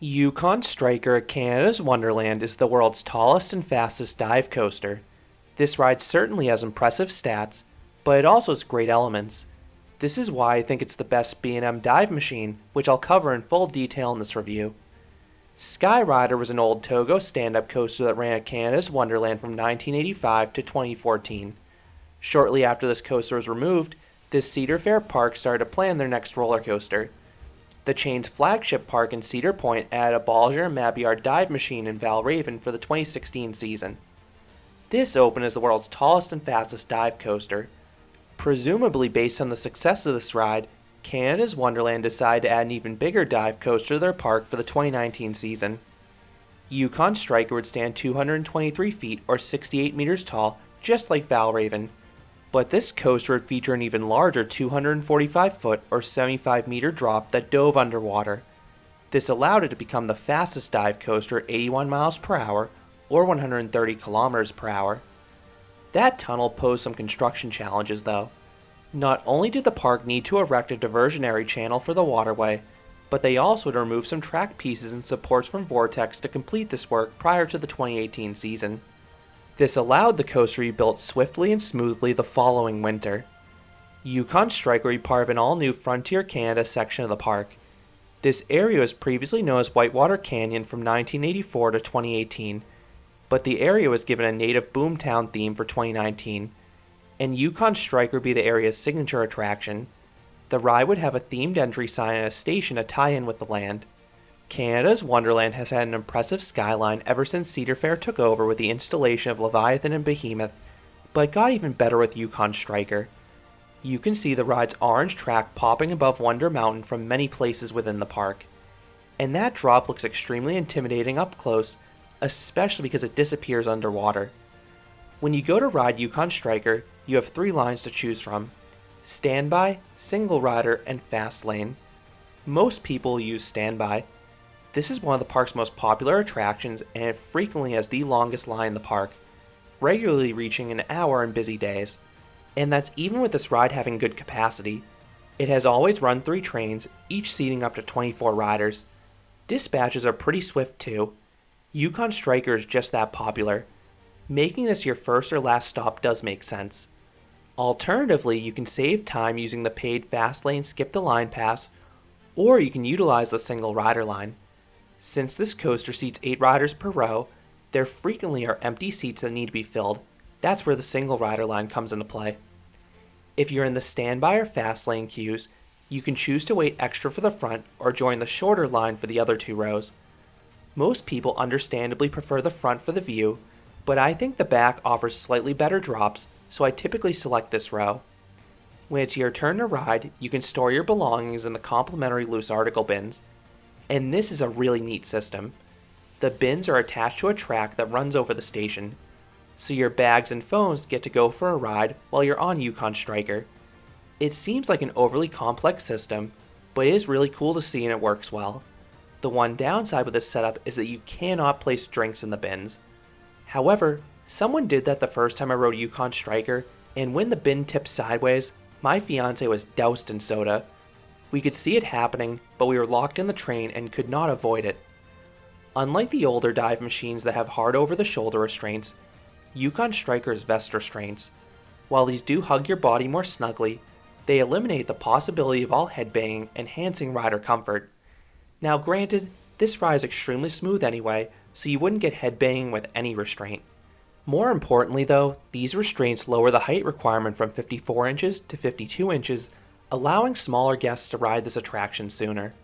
Yukon Striker at Canada's Wonderland is the world's tallest and fastest dive coaster. This ride certainly has impressive stats, but it also has great elements. This is why I think it's the best B&M dive machine, which I'll cover in full detail in this review. Skyrider was an old Togo stand-up coaster that ran at Canada's Wonderland from 1985 to 2014. Shortly after this coaster was removed, this Cedar Fair park started to plan their next roller coaster. The chain's flagship park in Cedar Point added a Bolliger Mabillard dive machine in Valravn for the 2016 season. This opened as the world's tallest and fastest dive coaster. Presumably based on the success of this ride, Canada's Wonderland decided to add an even bigger dive coaster to their park for the 2019 season. Yukon Striker would stand 223 feet or 68 meters tall, just like Valravn. But this coaster would feature an even larger 245 foot or 75 meter drop that dove underwater. This allowed it to become the fastest dive coaster at 81 miles per hour or 130 kilometers per hour. That tunnel posed some construction challenges though. Not only did the park need to erect a diversionary channel for the waterway, but they also had to remove some track pieces and supports from Vortex to complete this work prior to the 2018 season. This allowed the coaster to be built swiftly and smoothly the following winter. Yukon Striker would be part of an all-new Frontier Canada section of the park. This area was previously known as Whitewater Canyon from 1984 to 2018, but the area was given a native Boomtown theme for 2019, and Yukon Striker would be the area's signature attraction. The ride would have a themed entry sign and a station to tie in with the land. Canada's Wonderland has had an impressive skyline ever since Cedar Fair took over with the installation of Leviathan and Behemoth, but it got even better with Yukon Striker. You can see the ride's orange track popping above Wonder Mountain from many places within the park. And that drop looks extremely intimidating up close, especially because it disappears underwater. When you go to ride Yukon Striker, you have 3 lines to choose from: Standby, Single Rider, and Fast Lane. Most people use Standby. This is one of the park's most popular attractions, and it frequently has the longest line in the park, regularly reaching an hour on busy days. And that's even with this ride having good capacity. It has always run 3 trains, each seating up to 24 riders. Dispatches are pretty swift too. Yukon Striker is just that popular. Making this your first or last stop does make sense. Alternatively, you can save time using the paid Fastlane Skip the Line pass, or you can utilize the single rider line. Since this coaster seats 8 riders per row, there frequently are empty seats that need to be filled. That's where the single rider line comes into play. If you're in the standby or fast lane queues, you can choose to wait extra for the front or join the shorter line for the other 2 rows. Most people understandably prefer the front for the view, but I think the back offers slightly better drops, so I typically select this row. When it's your turn to ride, you can store your belongings in the complimentary loose article bins, and this is a really neat system. The bins are attached to a track that runs over the station, so your bags and phones get to go for a ride while you're on Yukon Striker. It seems like an overly complex system, but it is really cool to see and it works well. The one downside with this setup is that you cannot place drinks in the bins. However, someone did that the first time I rode Yukon Striker, and when the bin tipped sideways, my fiance was doused in soda. We could see it happening, but we were locked in the train and could not avoid it. Unlike the older dive machines that have hard over-the-shoulder restraints, Yukon Striker's vest restraints, while these do hug your body more snugly, they eliminate the possibility of all headbanging, enhancing rider comfort. Now granted, this ride is extremely smooth anyway, so you wouldn't get headbanging with any restraint. More importantly though, these restraints lower the height requirement from 54 inches to 52 inches, allowing smaller guests to ride this attraction sooner.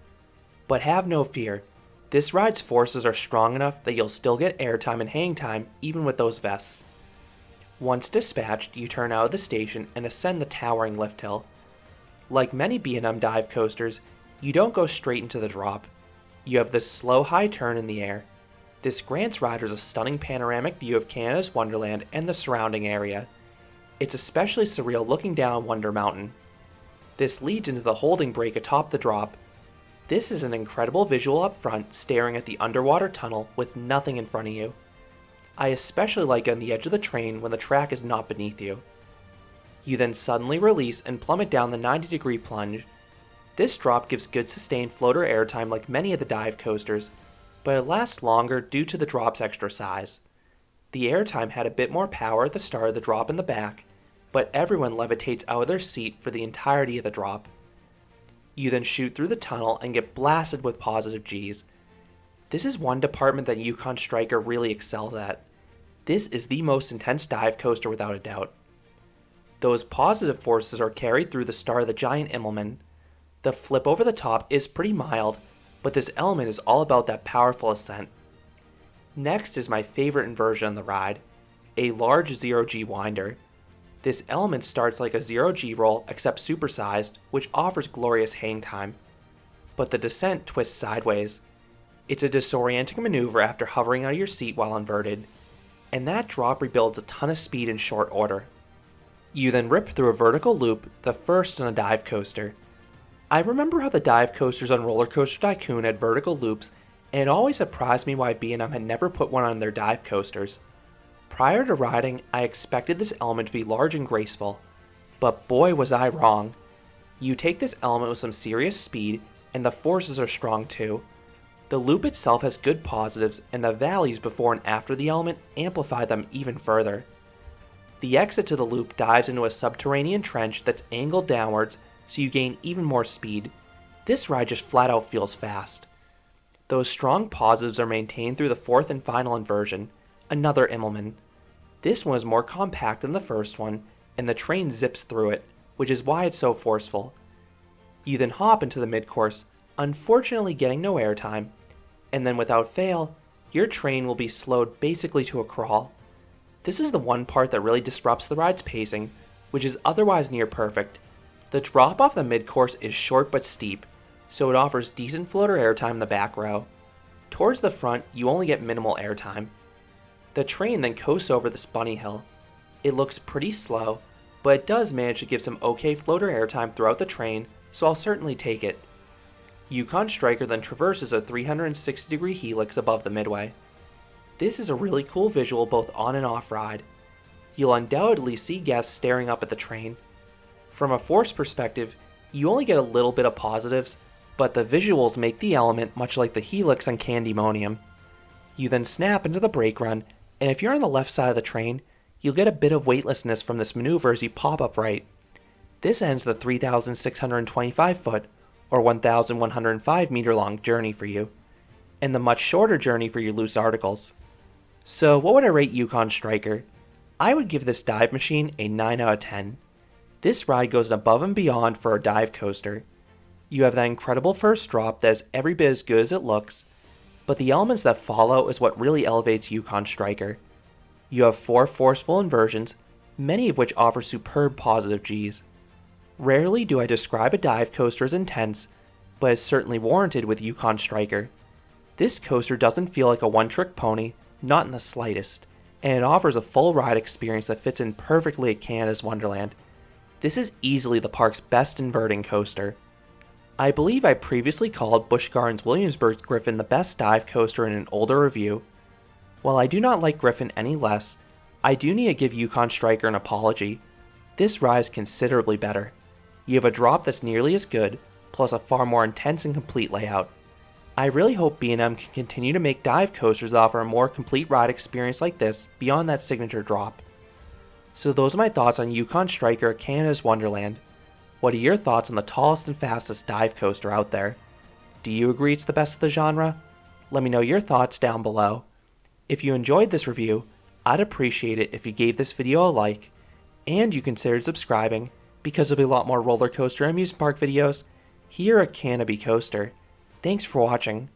But have no fear, this ride's forces are strong enough that you'll still get airtime and hang time even with those vests. Once dispatched, you turn out of the station and ascend the towering lift hill. Like many B&M dive coasters, you don't go straight into the drop. You have this slow high turn in the air. This grants riders a stunning panoramic view of Canada's Wonderland and the surrounding area. It's especially surreal looking down Wonder Mountain. This leads into the holding break atop the drop. This is an incredible visual up front, staring at the underwater tunnel with nothing in front of you. I especially like on the edge of the train when the track is not beneath you. You then suddenly release and plummet down the 90-degree plunge. This drop gives good sustained floater airtime like many of the dive coasters, but it lasts longer due to the drop's extra size. The airtime had a bit more power at the start of the drop in the back, but everyone levitates out of their seat for the entirety of the drop. You then shoot through the tunnel and get blasted with positive Gs. This is one department that Yukon Striker really excels at. This is the most intense dive coaster without a doubt. Those positive forces are carried through the start of the giant Immelman. The flip over the top is pretty mild, but this element is all about that powerful ascent. Next is my favorite inversion on the ride, a large 0G winder. This element starts like a 0G roll except supersized, which offers glorious hang time. But the descent twists sideways. It's a disorienting maneuver after hovering out of your seat while inverted, and that drop rebuilds a ton of speed in short order. You then rip through a vertical loop, the first on a dive coaster. I remember how the dive coasters on Roller Coaster Tycoon had vertical loops, and it always surprised me why B&M had never put one on their dive coasters. Prior to riding, I expected this element to be large and graceful, but boy was I wrong. You take this element with some serious speed, and the forces are strong too. The loop itself has good positives, and the valleys before and after the element amplify them even further. The exit to the loop dives into a subterranean trench that's angled downwards, so you gain even more speed. This ride just flat out feels fast. Those strong positives are maintained through the fourth and final inversion, another Immelman. This one is more compact than the first one, and the train zips through it, which is why it's so forceful. You then hop into the mid-course, unfortunately getting no airtime, and then without fail, your train will be slowed basically to a crawl. This is the one part that really disrupts the ride's pacing, which is otherwise near perfect. The drop off the mid-course is short but steep, so it offers decent floater airtime in the back row. Towards the front, you only get minimal airtime. The train then coasts over this bunny hill. It looks pretty slow, but it does manage to give some okay floater airtime throughout the train, so I'll certainly take it. Yukon Striker then traverses a 360-degree helix above the midway. This is a really cool visual both on and off ride. You'll undoubtedly see guests staring up at the train. From a force perspective, you only get a little bit of positives, but the visuals make the element much like the helix on Candymonium. You then snap into the brake run, and if you're on the left side of the train, you'll get a bit of weightlessness from this maneuver as you pop upright. This ends the 3,625 foot, or 1,105 meter long journey for you, and the much shorter journey for your loose articles. So what would I rate Yukon Striker? I would give this dive machine a 9 out of 10. This ride goes above and beyond for a dive coaster. You have that incredible first drop that is every bit as good as it looks, but the elements that follow is what really elevates Yukon Striker. You have 4 forceful inversions, many of which offer superb positive Gs. Rarely do I describe a dive coaster as intense, but it's certainly warranted with Yukon Striker. This coaster doesn't feel like a one-trick pony, not in the slightest, and it offers a full ride experience that fits in perfectly at Canada's Wonderland. This is easily the park's best inverting coaster. I believe I previously called Busch Gardens Williamsburg Griffon the best dive coaster in an older review. While I do not like Griffon any less, I do need to give Yukon Striker an apology. This ride is considerably better. You have a drop that's nearly as good, plus a far more intense and complete layout. I really hope B&M can continue to make dive coasters that offer a more complete ride experience like this beyond that signature drop. So those are my thoughts on Yukon Striker, Canada's Wonderland. What are your thoughts on the tallest and fastest dive coaster out there? Do you agree it's the best of the genre? Let me know your thoughts down below. If you enjoyed this review, I'd appreciate it if you gave this video a like, and you considered subscribing, because there'll be a lot more roller coaster and amusement park videos here at Canopy Coaster. Thanks for watching.